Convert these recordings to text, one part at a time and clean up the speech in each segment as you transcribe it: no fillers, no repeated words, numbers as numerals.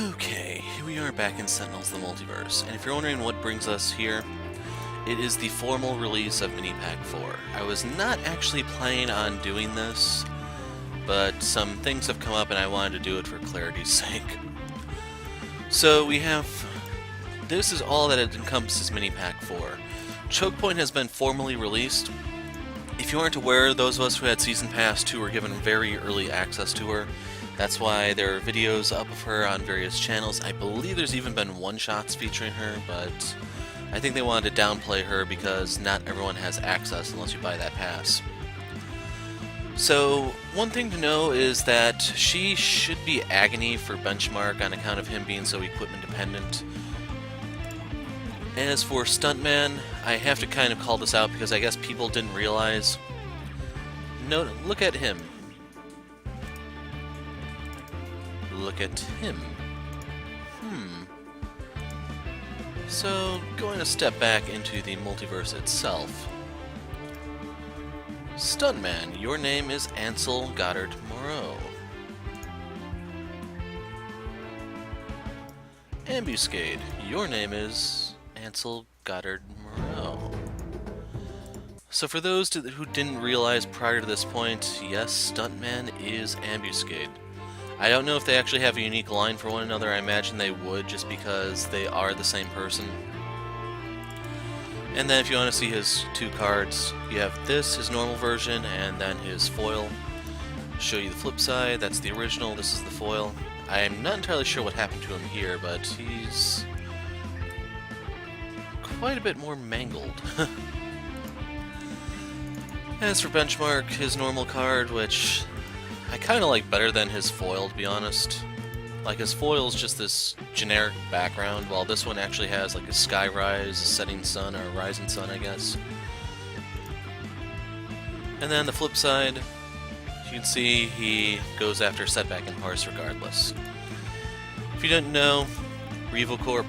Okay, here we are back in Sentinels the Multiverse, and if you're wondering what brings us here, it is the formal release of Mini Pack 4. I was not actually planning on doing this, but some things have come up and I wanted to do it for clarity's sake. So we have... this is all that it encompasses Mini Pack 4. Chokepoint has been formally released. If you aren't aware, those of us who had Season Pass 2 were given very early access to her. That's why there are videos up of her on various channels. I believe there's even been one-shots featuring her, but I think they wanted to downplay her because not everyone has access unless you buy that pass. So, one thing to know is that she should be Agony for Benchmark on account of him being so equipment dependent. As for Stuntman, I have to kind of call this out because I guess people didn't realize. No, look at him. Look at him. So, going a step back into the multiverse itself. Stuntman, your name is Ansel Goddard Moreau. Ambuscade, your name is Ansel Goddard Moreau. So for those who didn't realize prior to this point, yes, Stuntman is Ambuscade. I don't know if they actually have a unique line for one another. I imagine they would, just because they are the same person. And then if you want to see his two cards, you have this, his normal version, and then his foil. Show you the flip side, that's the original, this is the foil. I'm not entirely sure what happened to him here, but he's quite a bit more mangled. As for Benchmark, his normal card, which I kind of like better than his foil, to be honest. Like, his foil is just this generic background, while this one actually has like a skyrise, a setting sun, or a rising sun, I guess. And then the flip side, you can see he goes after setback and parse regardless. If you didn't know, RevoCorp,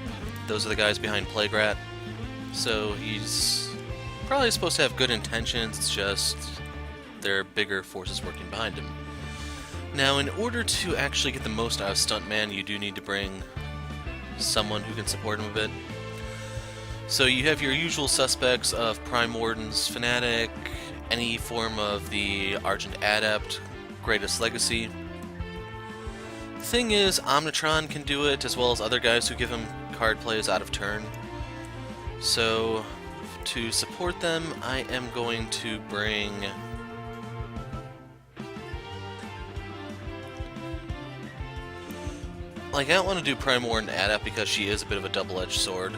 those are the guys behind Plague Rat. So he's probably supposed to have good intentions, it's just there are bigger forces working behind him. Now, in order to actually get the most out of Stuntman, you do need to bring someone who can support him a bit. So you have your usual suspects of Prime Warden's Fanatic, any form of the Argent Adept, Greatest Legacy. The thing is, Omnitron can do it, as well as other guys who give him card plays out of turn. So, to support them, I am going to bring... like, I don't want to do Prime Warden Adept because she is a bit of a double-edged sword.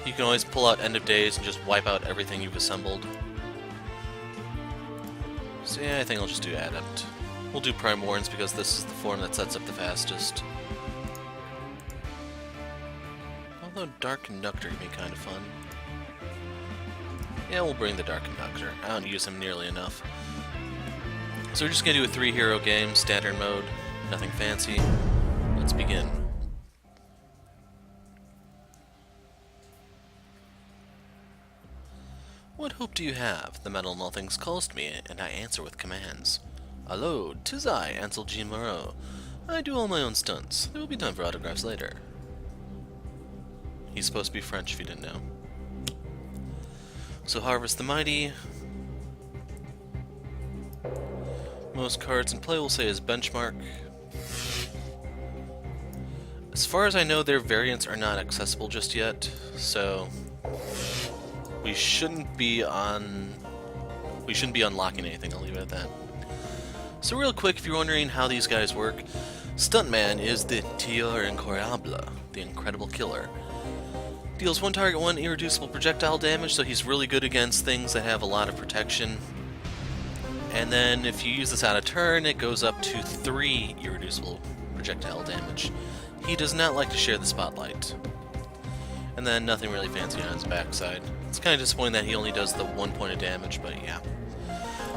You can always pull out End of Days and just wipe out everything you've assembled. So yeah, I think I'll just do Adept. We'll do Prime Wardens because this is the form that sets up the fastest. Although Dark Conductor can be kind of fun. Yeah, we'll bring the Dark Conductor. I don't use him nearly enough. So we're just going to do a 3-hero game, standard mode. Nothing fancy. Let's begin. What hope do you have? The metal nothings calls to me, and I answer with commands. Hello, 'tis I, Ansel G. Moreau. I do all my own stunts. There will be time for autographs later. He's supposed to be French if you didn't know. So Harvest the Mighty. Most cards in play will say is Benchmark. As far as I know, their variants are not accessible just yet, so we shouldn't be unlocking anything, I'll leave it at that. So real quick, if you're wondering how these guys work, Stuntman is the Tior Incroyable, the Incredible Killer. Deals one target 1 irreducible projectile damage, so he's really good against things that have a lot of protection. And then if you use this out of turn, it goes up to 3 irreducible projectile damage. He does not like to share the spotlight. And then nothing really fancy on his backside. It's kind of disappointing that he only does the 1 point of damage, but yeah.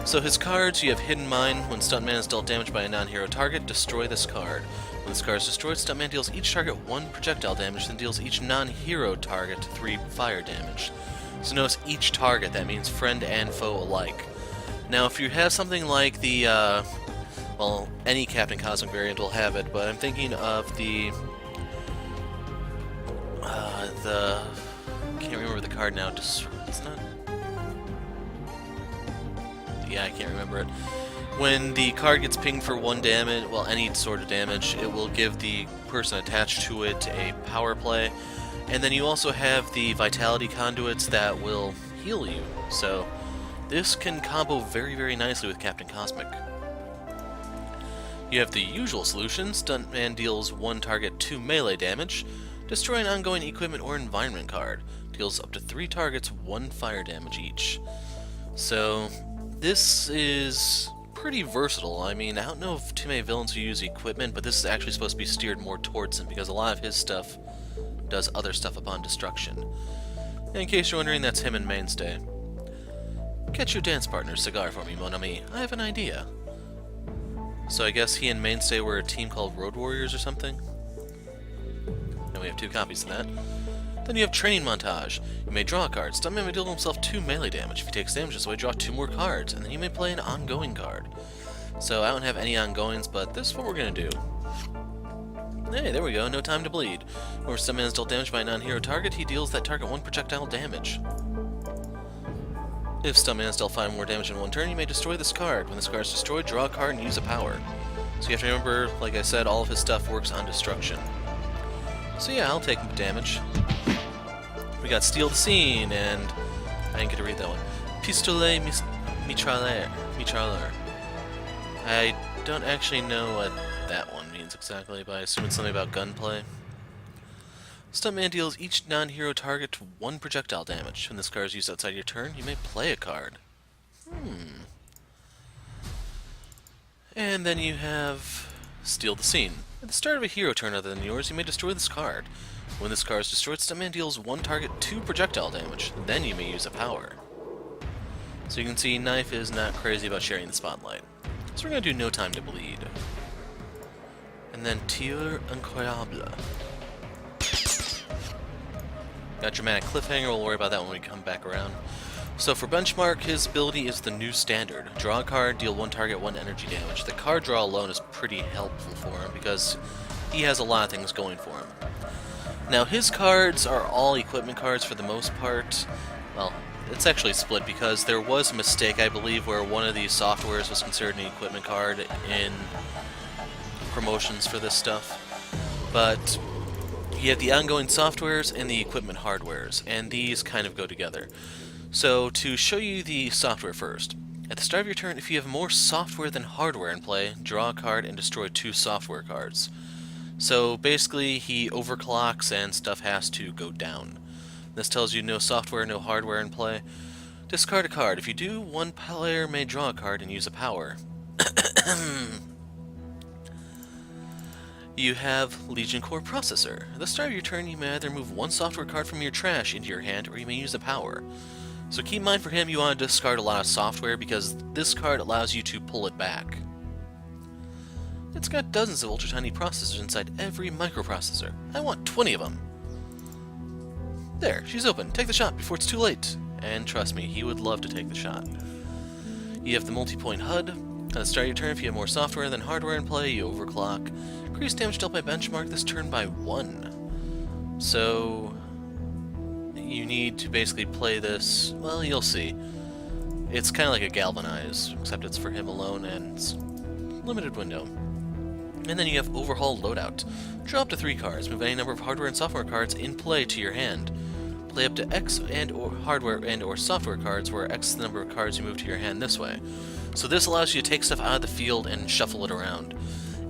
So his cards, you have Hidden Mine. When Stuntman is dealt damage by a non-hero target, destroy this card. When this card is destroyed, Stuntman deals each target 1 projectile damage, then deals each non-hero target 3 fire damage. So notice each target, that means friend and foe alike. Now if you have something like the, well, well, any Captain Cosmic variant will have it, but I'm thinking of the can't remember the card now. Just it's not. Yeah, I can't remember it. When the card gets pinged for 1 damage, well, any sort of damage, it will give the person attached to it a power play. And then you also have the Vitality Conduits that will heal you. So this can combo very, very nicely with Captain Cosmic. You have the usual solution. Stunt Man deals 1 target 2 melee damage. Destroy an ongoing equipment or environment card. Deals up to 3 targets 1 fire damage each. So this is pretty versatile. I mean, I don't know of too many villains who use equipment, but this is actually supposed to be steered more towards him because a lot of his stuff does other stuff upon destruction. And in case you're wondering, that's him and Mainstay. Get your dance partner cigar for me, mon ami. I have an idea. So I guess he and Mainstay were a team called Road Warriors or something? And we have 2 copies of that. Then you have Training Montage. You may draw a card. Stuntman may deal himself 2 melee damage. If he takes damage this way, draw 2 more cards, and then you may play an ongoing card. So I don't have any ongoings, but this is what we're going to do. Hey, there we go. No time to bleed. Whenever Stuntman is dealt damage by a non-hero target, he deals that target 1 projectile damage. If Stuntman is dealt 5 more damage in 1 turn, you may destroy this card. When this card is destroyed, draw a card and use a power. So you have to remember, like I said, all of his stuff works on destruction. So yeah, I'll take damage. We got Steal the Scene, and I didn't get to read that one. Pistolet Mitrailleur. I don't actually know what that one means exactly, but I assume it's something about gunplay. Stuntman deals each non-hero target 1 projectile damage. When this card is used outside your turn, you may play a card. And then you have Steal the Scene. At the start of a hero turn other than yours, you may destroy this card. When this card is destroyed, Stuntman deals 1 target 2 projectile damage. Then you may use a power. So you can see Knife is not crazy about sharing the spotlight. So we're going to do No Time to Bleed. And then Tir Incroyable. Got Dramatic Cliffhanger, we'll worry about that when we come back around. So for Benchmark, his ability is the new standard. Draw a card, deal 1 target 1 energy damage. The card draw alone is pretty helpful for him because he has a lot of things going for him. Now his cards are all equipment cards for the most part. Well, it's actually split because there was a mistake, I believe, where one of these softwares was considered an equipment card in promotions for this stuff. But you have the ongoing softwares and the equipment hardwares, and these kind of go together. So to show you the software first, at the start of your turn, if you have more software than hardware in play, draw a card and destroy 2 software cards. So basically he overclocks and stuff has to go down. This tells you no software, no hardware in play. Discard a card. If you do, 1 player may draw a card and use a power. You have Legion Core Processor. At the start of your turn, you may either move 1 software card from your trash into your hand, or you may use a power. So keep in mind for him, you want to discard a lot of software, because this card allows you to pull it back. It's got dozens of ultra-tiny processors inside every microprocessor. I want 20 of them. There, she's open. Take the shot before it's too late. And trust me, he would love to take the shot. You have the multi-point HUD. At the start of your turn, if you have more software than hardware in play, you overclock. Increase damage dealt by Benchmark this turn by 1. So you need to basically play this, well, you'll see. It's kind of like a Galvanize, except it's for him alone and it's limited window. And then you have Overhaul Loadout. Draw up to 3 cards. Move any number of hardware and software cards in play to your hand. Play up to X and or hardware and or software cards, where X is the number of cards you move to your hand this way. So this allows you to take stuff out of the field and shuffle it around.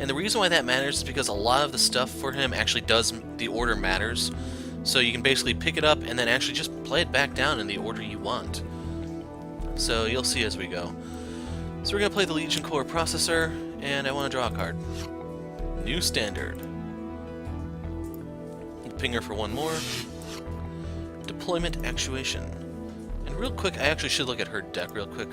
And the reason why that matters is because a lot of the stuff for him actually does, the order matters. So you can basically pick it up and then actually just play it back down in the order you want. So you'll see as we go. So we're going to play the Legion Core Processor, and I want to draw a card. New Standard. Pinger for 1 more. Deployment Actuation. And real quick, I actually should look at her deck real quick.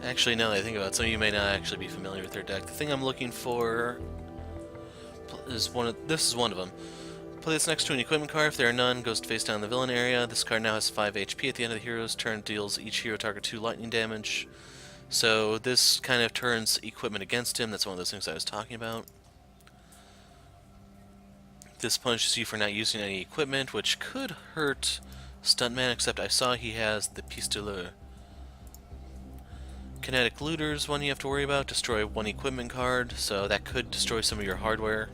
Actually, now that I think about it, some of you may not actually be familiar with her deck. The thing I'm looking for is this is one of them. Play this next to an equipment card. If there are none, goes face down in the villain area. This card now has 5 HP. At the end of the hero's turn, deals each hero target 2 lightning damage. So this kind of turns equipment against him. That's one of those things I was talking about. This punishes you for not using any equipment, which could hurt Stuntman, except I saw he has the Pistolet. Kinetic Looters, one you have to worry about. Destroy one equipment card, so that could destroy some of your hardware.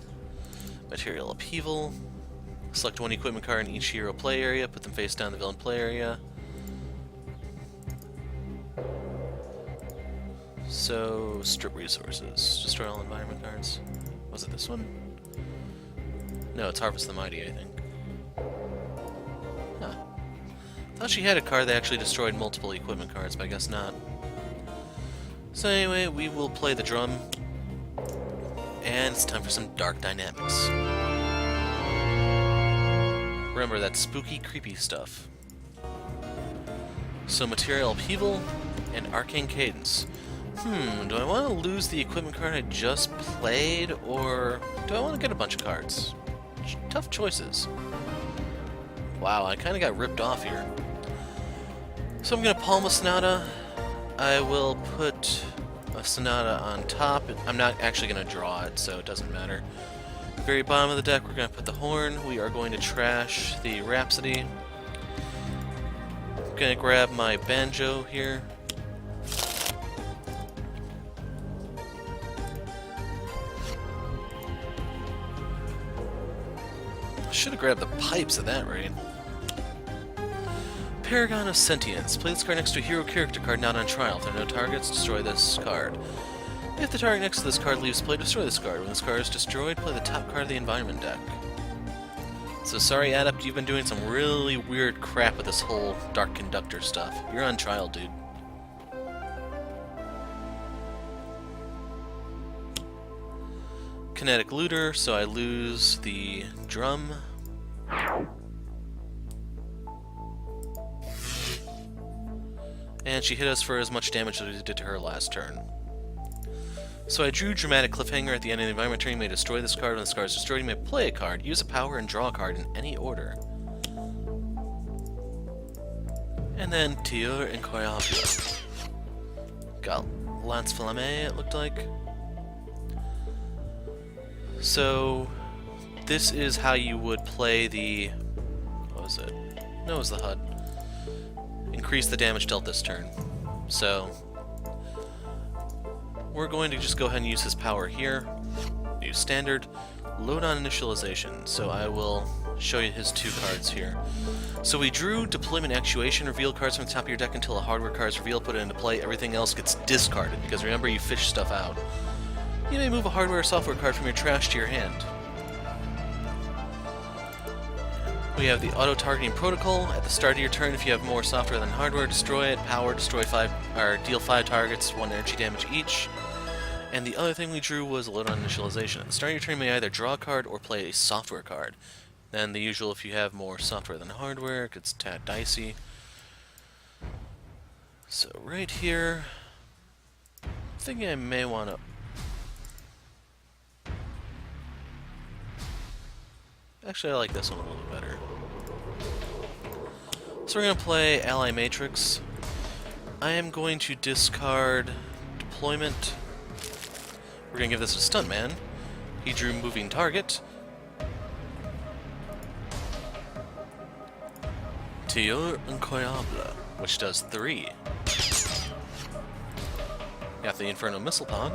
Material Upheaval. Select one equipment card in each hero play area, put them face down in the villain play area. So, strip resources. Destroy all environment cards. Was it this one? No, it's Harvest the Mighty, I think. Huh. Thought she had a card that actually destroyed multiple equipment cards, but I guess not. So anyway, we will play the drum. And it's time for some dark dynamics. Remember, that spooky, creepy stuff. So, Material Upheaval and Arcane Cadence. Do I want to lose the equipment card I just played, or do I want to get a bunch of cards? Tough choices. Wow, I kind of got ripped off here. So I'm going to Palm a Sonata. I will put a Sonata on top. I'm not actually going to draw it, so it doesn't matter. At the very bottom of the deck, we're going to put the Horn. We are going to trash the Rhapsody. I'm going to grab my Banjo here. Should have grabbed the pipes at that rate. Paragon of Sentience. Play this card next to a hero character card not on trial. If there are no targets, destroy this card. If the target next to this card leaves play, destroy this card. When this card is destroyed, play the top card of the environment deck. So sorry, Adept, you've been doing some really weird crap with this whole Dark Conductor stuff. You're on trial, dude. Kinetic Looter, so I lose the drum. And she hit us for as much damage as we did to her last turn. So I drew Dramatic Cliffhanger at the end of the environment turn. You may destroy this card. When this card is destroyed, you may play a card, use a power, and draw a card in any order. And then Tieur Incroyable. Got Lance Flamme, it looked like. So this is how you would play the... what was it? No, it was the HUD. Increase the damage dealt this turn. So we're going to just go ahead and use his power here. Use standard. Load on initialization. So I will show you his two cards here. So we drew Deployment Actuation. Reveal cards from the top of your deck until a hardware card is revealed. Put it into play. Everything else gets discarded, because remember, you fish stuff out. You may move a hardware or software card from your trash to your hand. We have the auto-targeting protocol. At the start of your turn, if you have more software than hardware, destroy it. Power, destroy 5, or deal 5 targets, 1 energy damage each. And the other thing we drew was a load on initialization. At the start of your turn, you may either draw a card or play a software card. Then the usual, if you have more software than hardware, it gets a tad dicey. So right here, I'm thinking I may want to... Actually, I like this one a little bit better. So we're going to play Ally Matrix. I am going to discard Deployment. We're going to give this to Stuntman. He drew Moving Target. Tieur Incroyable, which does 3. Got the Inferno Missile Pod.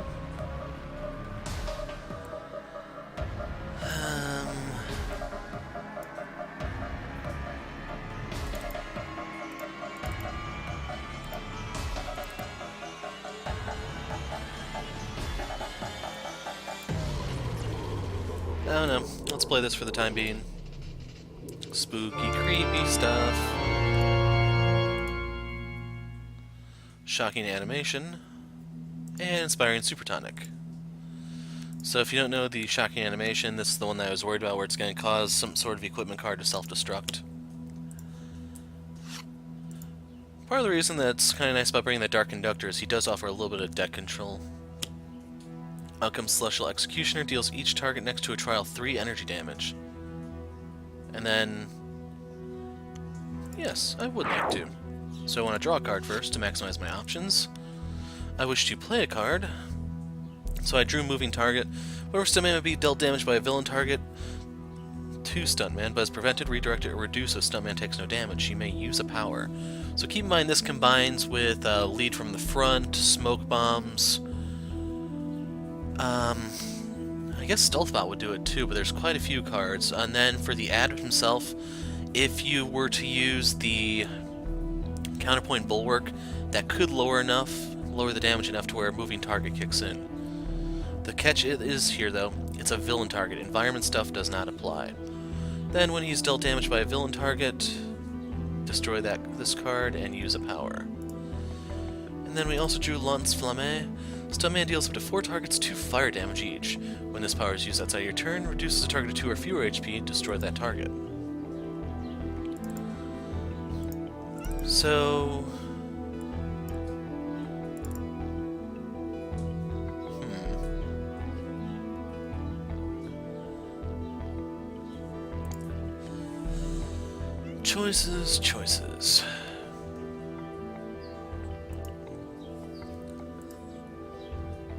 I don't know. Let's play this for the time being. Spooky, creepy stuff. Shocking animation. And inspiring supertonic. So if you don't know the shocking animation, this is the one that I was worried about, where it's going to cause some sort of equipment card to self-destruct. Part of the reason that's kind of nice about bringing the Dark Conductor is he does offer a little bit of deck control. Outcome Celestial Executioner deals each target next to a trial 3 energy damage. And then... yes, I would like to. So I want to draw a card first to maximize my options. I wish to play a card, so I drew Moving Target. Whenever Stuntman would be dealt damage by a villain target to Stuntman, but is prevented, redirected, or reduced so Stuntman takes no damage, she may use a power. So keep in mind this combines with lead from the front, smoke bombs. I guess Stealthbot would do it too, but there's quite a few cards. And then for the Adept himself, if you were to use the Counterpoint Bulwark, that could lower the damage enough to where a Moving Target kicks in. The catch is here though, it's a villain target. Environment stuff does not apply. Then when he's dealt damage by a villain target, destroy this card and use a power. And then we also drew Lance Flamme. Stuntman deals up to 4 targets 2 fire damage each. When this power is used outside your turn, reduces a target to 2 or fewer HP, destroy that target. So... Choices.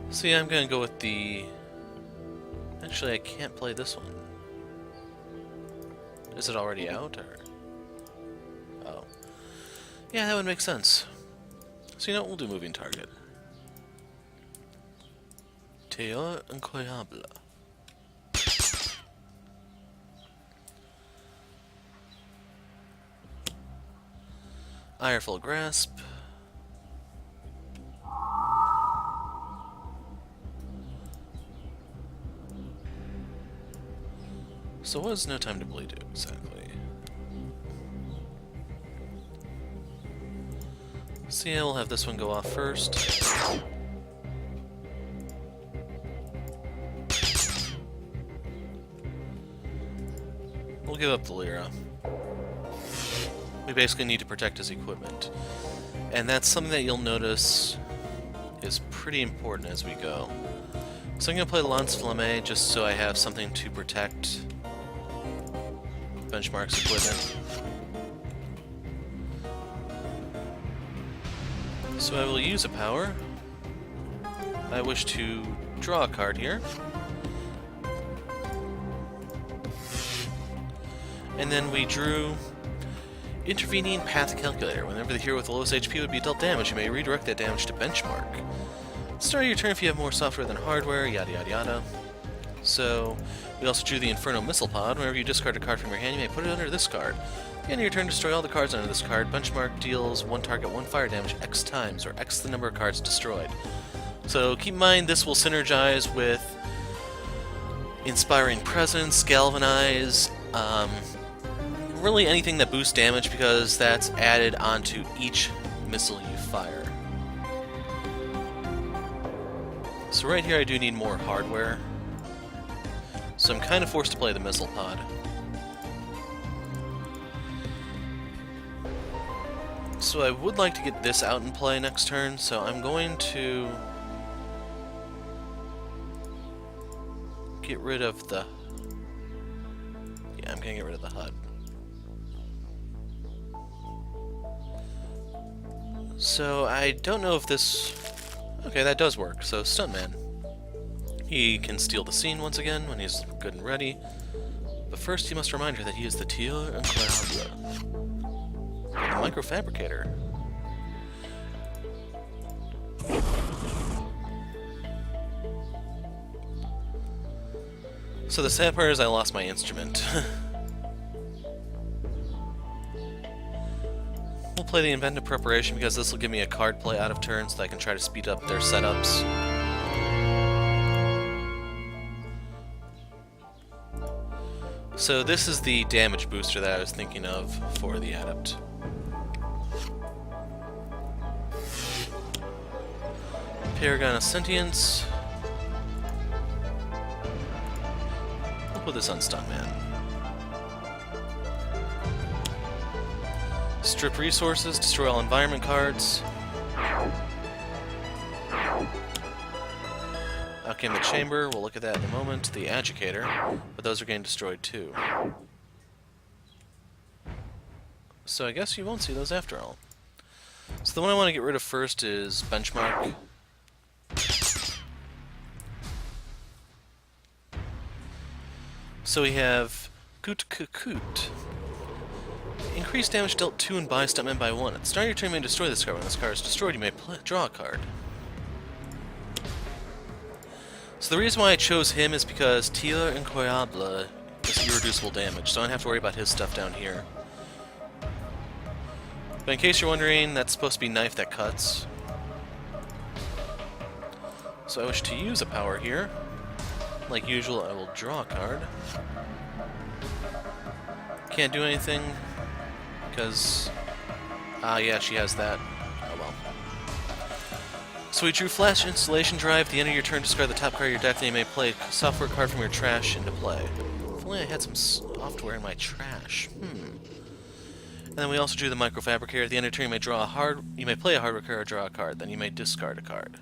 So yeah, I'm gonna go with the... Actually, I can't play this one. Is it already out, or...? Oh. Yeah, that would make sense. So you know what, we'll do Moving Target. Théo Incroyable. Ireful Grasp. So what does No Time to Bleed do, exactly? So yeah, we'll have this one go off first. We'll give up the Lyra. We basically need to protect his equipment. And that's something that you'll notice is pretty important as we go. So I'm going to play Lance Flamme just so I have something to protect Benchmark's equipment. So I will use a power. I wish to draw a card here. And then we drew Intervening Path Calculator. Whenever the hero with the lowest HP would be dealt damage, you may redirect that damage to Benchmark. Start your turn if you have more software than hardware, yada yada yada. So, we also drew the Inferno Missile Pod. Whenever you discard a card from your hand, you may put it under this card. At the end of your turn, destroy all the cards under this card. Benchmark deals one target 1 fire damage X times, or X the number of cards destroyed. So keep in mind this will synergize with Inspiring Presence, Galvanize, really anything that boosts damage because that's added onto each missile you fire. So right here I do need more hardware. So I'm kind of forced to play the Missile Pod. So I would like to get this out in play next turn, so I'm going to get rid of the... Yeah, I'm going to get rid of the HUD. So I don't know if this... Okay, that does work. So Stuntman. He can steal the scene once again when he's good and ready. But first he must remind her that he is the Théo Incroyable. The Microfabricator. So the sad part is I lost my instrument. We'll play the Inventive Preparation because this will give me a card play out of turn so that I can try to speed up their setups. So this is the damage booster that I was thinking of for the Adept. Paragon of Sentience. We'll put this on Stuntman. Strip resources, destroy all environment cards. Alchemy Chamber, we'll look at that in a moment. The Agitator, but those are getting destroyed too. So I guess you won't see those after all. So the one I want to get rid of first is Benchmark. So we have Koot Koot. Increased damage dealt 2 and by Stuntman by 1. At the start of your turn, you may destroy this card. When this card is destroyed, you may draw a card. So the reason why I chose him is because Tir Incroyable is irreducible damage, so I don't have to worry about his stuff down here. But in case you're wondering, that's supposed to be Knife That Cuts. So I wish to use a power here. Like usual, I will draw a card. Can't do anything, because... yeah, she has that. Oh well. So we drew Flash Installation Drive. At the end of your turn, discard the top card of your deck, then you may play a software card from your trash into play. If only I had some software in my trash. And then we also drew the Microfabricator. At the end of your turn, you may play a hardware card or draw a card. Then you may discard a card.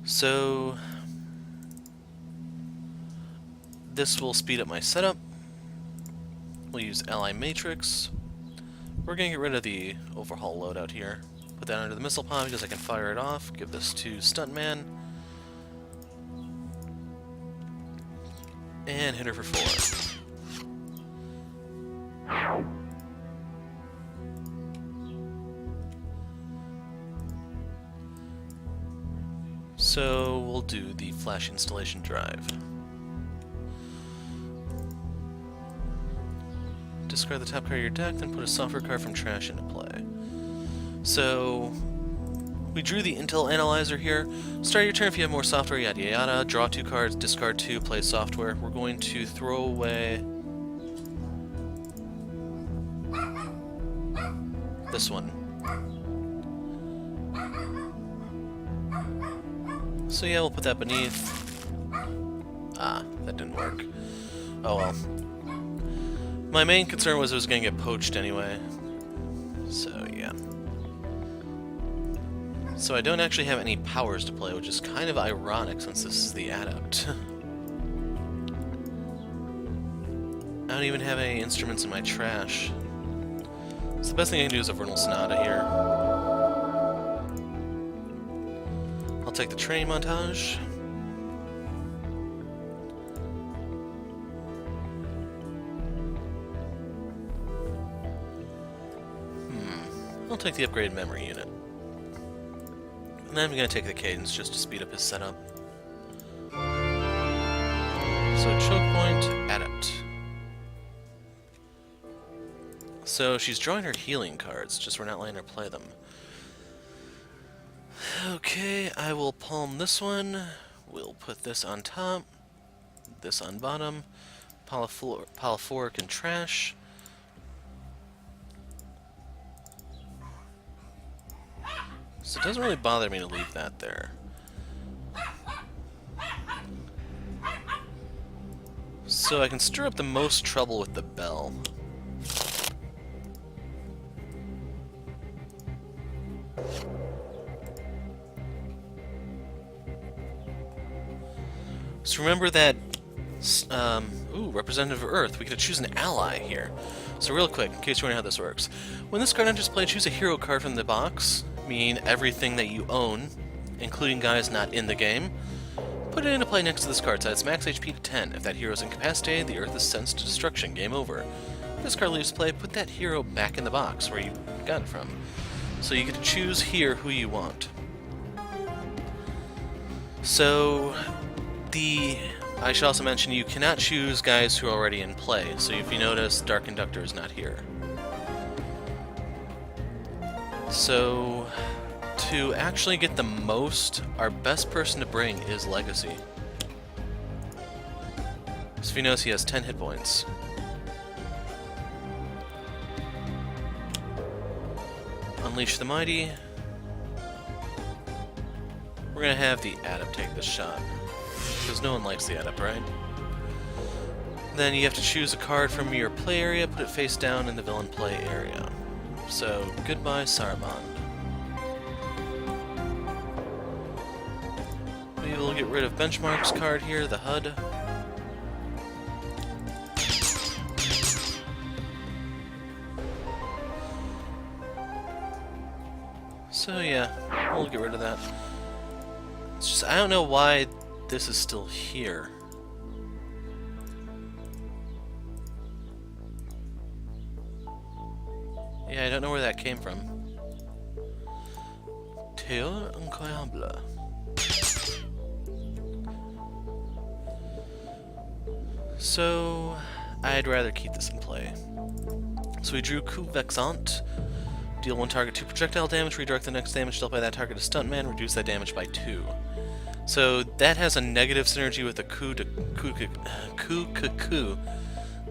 So this will speed up my setup. We'll use Ally Matrix. We're going to get rid of the overhaul loadout here. Put that under the missile pod because I can fire it off. Give this to Stuntman. And hit her for 4. So we'll do the Flash Installation Drive. Discard the top card of your deck, then put a software card from trash into play. So we drew the Intel Analyzer here. Start your turn if you have more software, yada yada. Draw 2 cards, discard 2, play software. We're going to throw away this one. So yeah, we'll put that beneath. Ah, that didn't work. Oh well. My main concern was it was going to get poached anyway. So yeah. So I don't actually have any powers to play, which is kind of ironic since this is the Adept. I don't even have any instruments in my trash. So the best thing I can do is a Vernal Sonata here. I'll take the training montage. I'll take the upgraded memory unit. And then I'm going to take the cadence just to speed up his setup. So Chokepoint, Adept. So she's drawing her healing cards, just we're not letting her play them. Okay, I will palm this one. We'll put this on top, this on bottom, polyphoric and trash. So it doesn't really bother me to leave that there. So I can stir up the most trouble with the bell. So remember that, Representative of Earth, we could choose an ally here. So real quick, in case you're wondering how this works. When this card enters play, choose a hero card from the box, meaning everything that you own, including guys not in the game. Put it into play next to this card, set its max HP to 10. If that hero is incapacitated, the Earth is sentenced to destruction. Game over. If this card leaves play, put that hero back in the box where you got it from. So you get to choose here who you want. So I should also mention you cannot choose guys who are already in play. So if you notice, Dark Conductor is not here. So to actually get the most, our best person to bring is Legacy. So if you notice, he has 10 hit points. Unleash the Mighty. We're gonna have the Adept take this shot, because no one likes the Adept, right? Then you have to choose a card from your play area, put it face down in the villain play area. So, goodbye, Saraband. We will get rid of Benchmark's card here, the HUD. So yeah, we'll get rid of that. It's just, I don't know why this is still here. Yeah, I don't know where that came from. Théo incroyable. So, I'd rather keep this in play. So we drew Coup Vexant. Deal one target 2 projectile damage, redirect the next damage dealt by that target to Stuntman, reduce that damage by 2. So that has a negative synergy with the coup,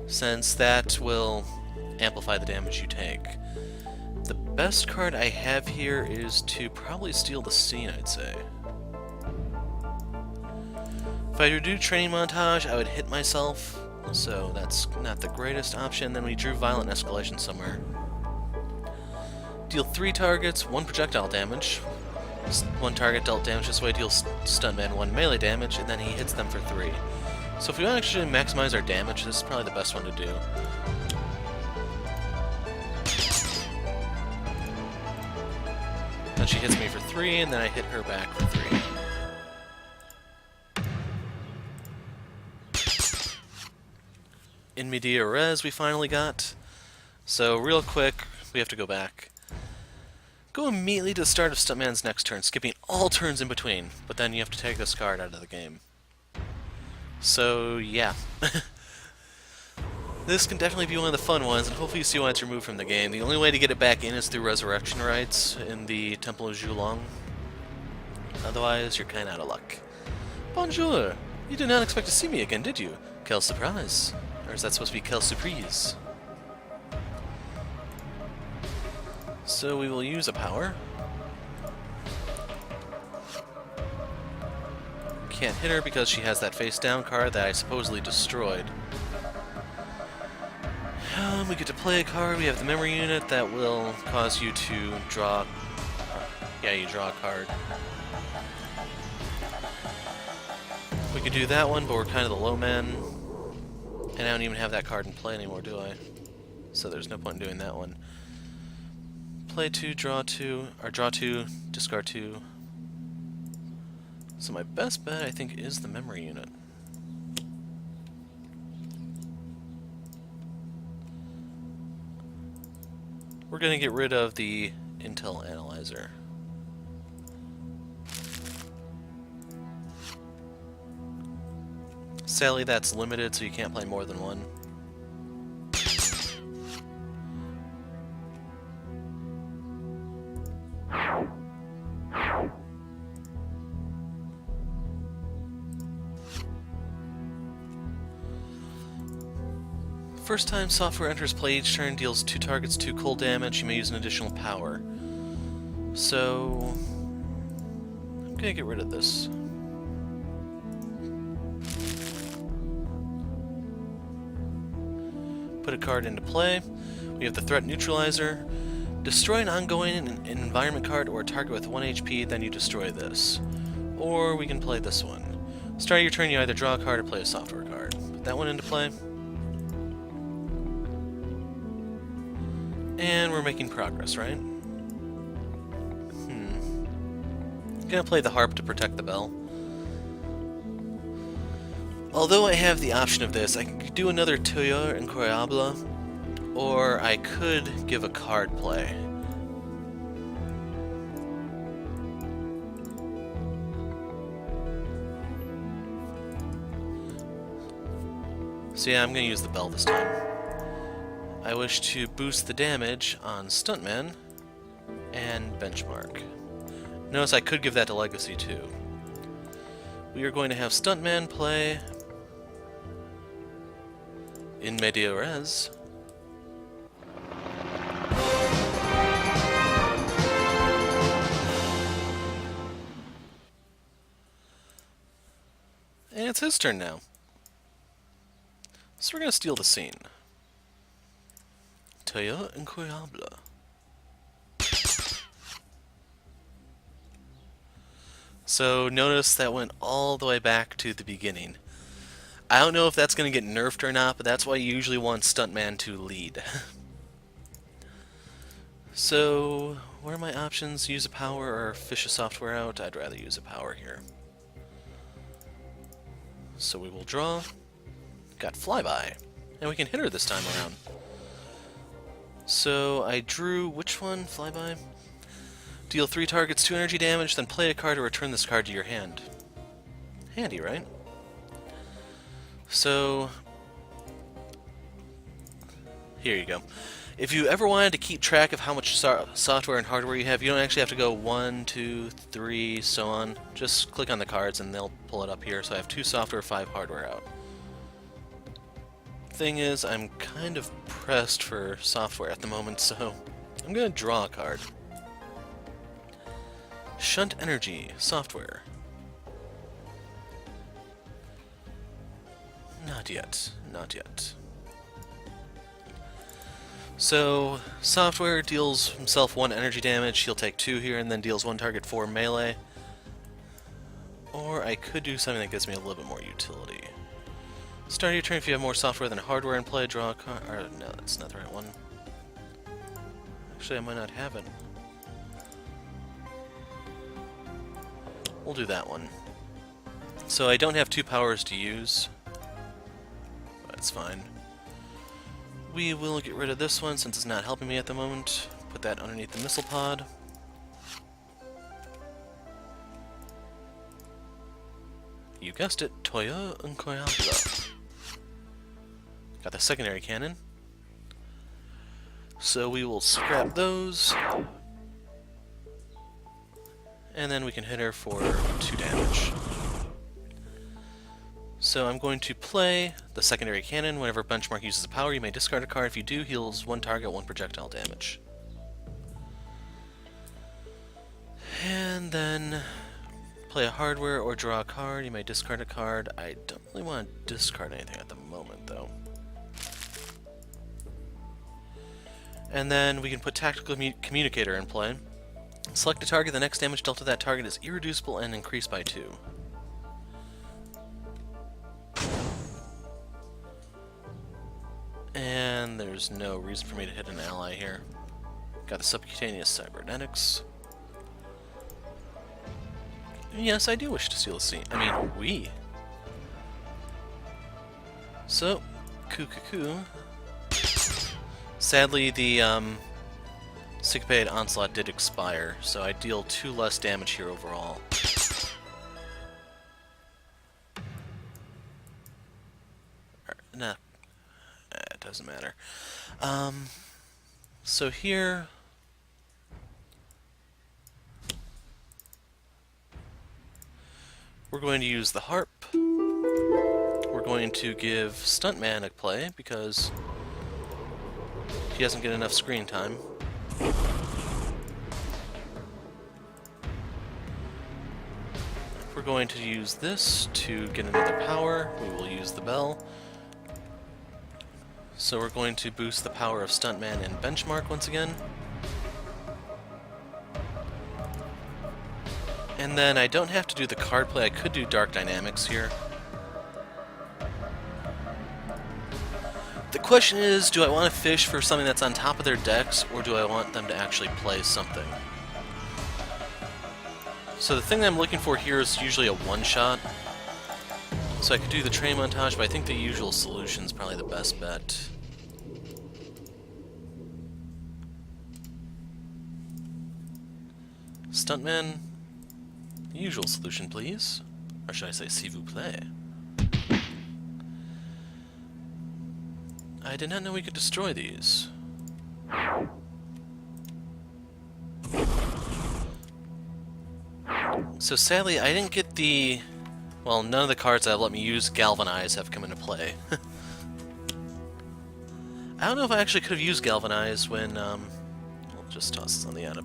since that will amplify the damage you take. The best card I have here is to probably steal the scene, I'd say. If I were to do training montage, I would hit myself, so that's not the greatest option. Then we drew violent escalation somewhere. Deal 3 targets, 1 projectile damage. 1 target dealt damage this way deals Stuntman 1 melee damage, and then he hits them for 3. So if we want to actually maximize our damage, this is probably the best one to do. Then she hits me for 3, and then I hit her back for 3. In media res we finally got. So real quick, we have to go back. Go immediately to the start of Stuntman's next turn, skipping all turns in between, but then you have to take this card out of the game. So, yeah. This can definitely be one of the fun ones, and hopefully you see why it's removed from the game. The only way to get it back in is through resurrection rites in the Temple of Zhulong. Otherwise, you're kinda out of luck. Bonjour! You did not expect to see me again, did you? Quelle surprise. Or is that supposed to be quelle surprise? So we will use a power. Can't hit her because she has that face down card that I supposedly destroyed. We get to play a card. We have the memory unit that will cause you to draw. Yeah, you draw a card. We could do that one, but we're kind of the low man. And I don't even have that card in play anymore, do I? So there's no point in doing that one. Play 2, draw 2, or draw 2, discard 2. So my best bet, I think, is the memory unit. We're going to get rid of the Intel Analyzer. Sadly, that's limited, so you can't play more than one. First time software enters play each turn, deals 2 targets 2 cold damage. You may use an additional power. So I'm gonna get rid of this. Put a card into play. We have the threat Neutralizer. Destroy an ongoing environment card or a target with 1 HP, then you destroy this. Or we can play this one. Start your turn, you either draw a card or play a software card. Put that one into play. And we're making progress, right? Gonna play the harp to protect the bell. Although I have the option of this, I could do another Tuyur Incroyable, or I could give a card play. So yeah, I'm gonna use the bell this time. I wish to boost the damage on Stuntman and benchmark. Notice I could give that to Legacy too. We are going to have Stuntman play in media res. And it's his turn now. So we're going to steal the scene. Tuyur Incroyable. So notice that went all the way back to the beginning. I don't know if that's going to get nerfed or not, but that's why you usually want Stuntman to lead. So, what are my options? Use a power or fish a software out? I'd rather use a power here. So we will draw. Got Flyby. And we can hit her this time around. So I drew which one? Flyby? Deal 3 targets 2 energy damage, then play a card or return this card to your hand. Handy, right? So here you go. If you ever wanted to keep track of how much software and hardware you have, you don't actually have to go 1, 2, 3, so on. Just click on the cards and they'll pull it up here. So I have 2 software, 5 hardware out. Thing is, I'm kind of pressed for software at the moment, so I'm going to draw a card. Shunt Energy, software. Not yet, not yet. So, software deals himself 1 energy damage, he'll take 2 here, and then deals 1 target 4 melee. Or I could do something that gives me a little bit more utility. Start your turn if you have more software than hardware in play, draw a card. Or, no, that's not the right one. Actually, I might not have it. We'll do that one. So I don't have 2 powers to use. That's fine. We will get rid of this one since it's not helping me at the moment. Put that underneath the missile pod. You guessed it, Toya Unkoyabla. Got the secondary cannon. So we will scrap those. And then we can hit her for 2 damage. So I'm going to play the secondary cannon. Whenever Benchmark uses a power, you may discard a card. If you do, heals 1 target, 1 projectile damage. And then play a hardware or draw a card. You may discard a card. I don't really want to discard anything at the moment, though. And then we can put Tactical Communicator in play. Select a target. The next damage dealt to that target is irreducible and increased by 2. And there's no reason for me to hit an ally here. Got the subcutaneous cybernetics. Yes, I do wish to steal a scene. I mean, we. So, coo. Sadly, the Syncopate Onslaught did expire, so I deal 2 less damage here overall. Nah. It doesn't matter. So here, we're going to use the harp. We're going to give Stuntman a play because he doesn't get enough screen time. We're going to use this to get another power. We will use the bell. So we're going to boost the power of Stuntman and Benchmark once again. And then I don't have to do the card play, I could do Dark Dynamics here. The question is, do I want to fish for something that's on top of their decks, or do I want them to actually play something? So the thing that I'm looking for here is usually a one-shot. So I could do the train montage, but I think the usual solution is probably the best bet. Stuntman, the usual solution, please. Or should I say, s'il vous plaît? I did not know we could destroy these. So sadly, I didn't get the... Well, none of the cards that let me use Galvanize have come into play. I don't know if I actually could have used Galvanize when, I'll just toss this on the end.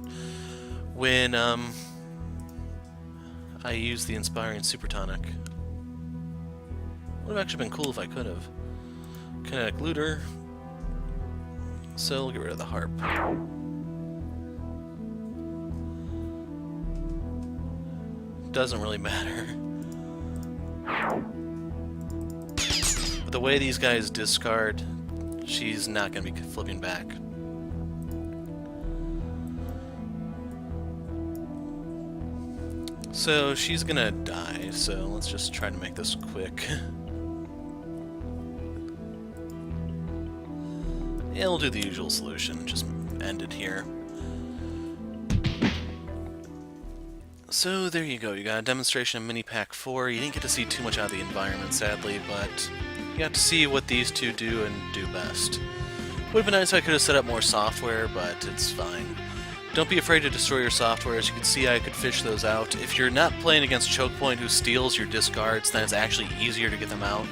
When, I used the Inspiring Supertonic. Would have actually been cool if I could have. Kinetic Looter. So we'll get rid of the harp. Doesn't really matter. But the way these guys discard, she's not going to be flipping back. So she's going to die, so let's just try to make this quick. Yeah, we'll do the usual solution, just end it here. So there you go, you got a demonstration of Mini Pack 4. You didn't get to see too much out of the environment, sadly, but you got to see what these two do and do best. Would have been nice if I could have set up more software, but it's fine. Don't be afraid to destroy your software. As you can see, I could fish those out. If you're not playing against Chokepoint, who steals your discards, then it's actually easier to get them out.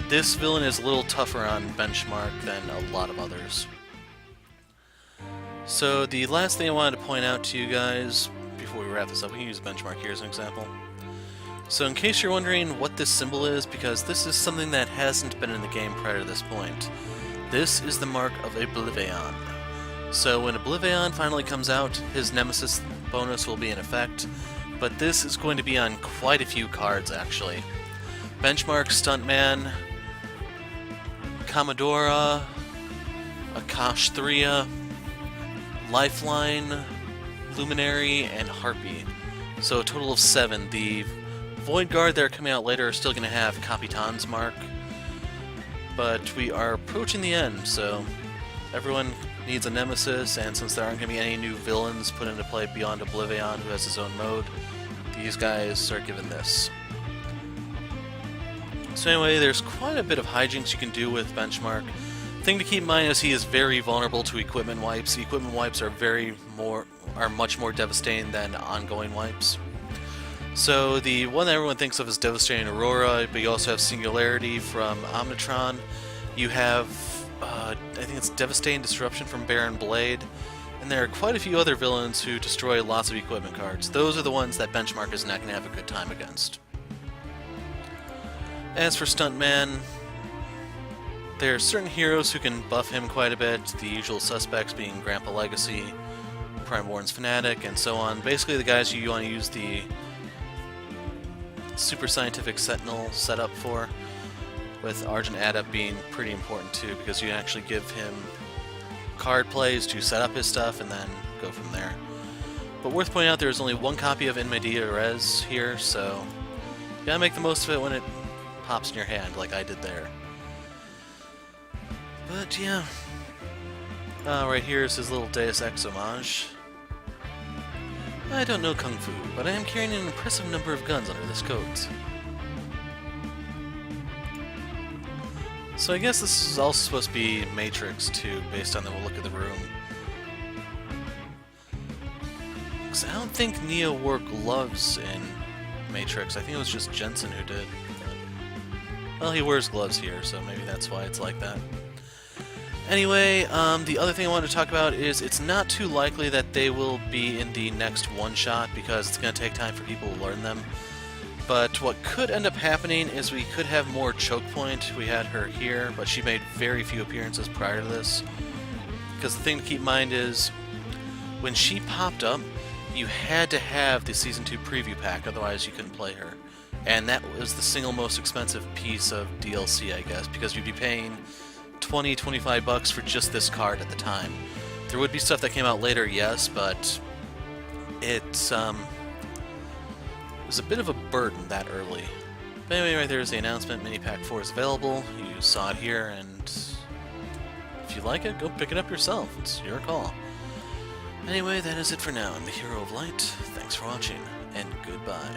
This villain is a little tougher on benchmark than a lot of others. So the last thing I wanted to point out to you guys, before we wrap this up, we can use benchmark here as an example. So in case you're wondering what this symbol is, because this is something that hasn't been in the game prior to this point, this is the mark of Oblivion. So when Oblivion finally comes out, his Nemesis bonus will be in effect, but this is going to be on quite a few cards actually. Benchmark, Stuntman, Commodora, Akash 3, Lifeline, Luminary, and Harpy. So a total of 7. The Void Guard that are coming out later are still going to have Capitan's mark, but we are approaching the end, so everyone needs a Nemesis, and since there aren't going to be any new villains put into play beyond Oblivion, who has his own mode, these guys are given this. So anyway, there's quite a bit of hijinks you can do with Benchmark. Thing to keep in mind is he is very vulnerable to equipment wipes. Equipment wipes are much more devastating than ongoing wipes. So the one that everyone thinks of is Devastating Aurora, but you also have Singularity from Omnitron. You have, I think it's Devastating Disruption from Baron Blade, and there are quite a few other villains who destroy lots of equipment cards. Those are the ones that Benchmark is not going to have a good time against. As for Stuntman, there are certain heroes who can buff him quite a bit, the usual suspects being Grandpa Legacy, Prime Warren's Fanatic, and so on. Basically the guys you want to use the Super Scientific Sentinel setup for, with Argent Adept being pretty important too, because you can actually give him card plays to set up his stuff and then go from there. But worth pointing out, there's only one copy of In Media Res here, so you gotta make the most of it when it pops in your hand, like I did there. But yeah, right here is his little Deus Ex homage. I don't know Kung Fu, but I am carrying an impressive number of guns under this coat. So I guess this is also supposed to be Matrix too, based on the look of the room. Because I don't think Neo wore gloves in Matrix. I think it was just Jensen who did. Well, he wears gloves here, so maybe that's why it's like that. Anyway, the other thing I wanted to talk about is it's not too likely that they will be in the next one-shot because it's going to take time for people to learn them. But what could end up happening is we could have more Chokepoint. We had her here, but she made very few appearances prior to this. Because the thing to keep in mind is, when she popped up, you had to have the Season 2 preview pack, otherwise you couldn't play her. And that was the single most expensive piece of DLC, I guess, because you'd be paying $20-25 for just this card at the time. There would be stuff that came out later, yes, but it was a bit of a burden that early. But anyway, right there is the announcement. Mini Pack 4 is available. You saw it here, and if you like it, go pick it up yourself. It's your call. Anyway, that is it for now. I'm the Hero of Light. Thanks for watching, and goodbye.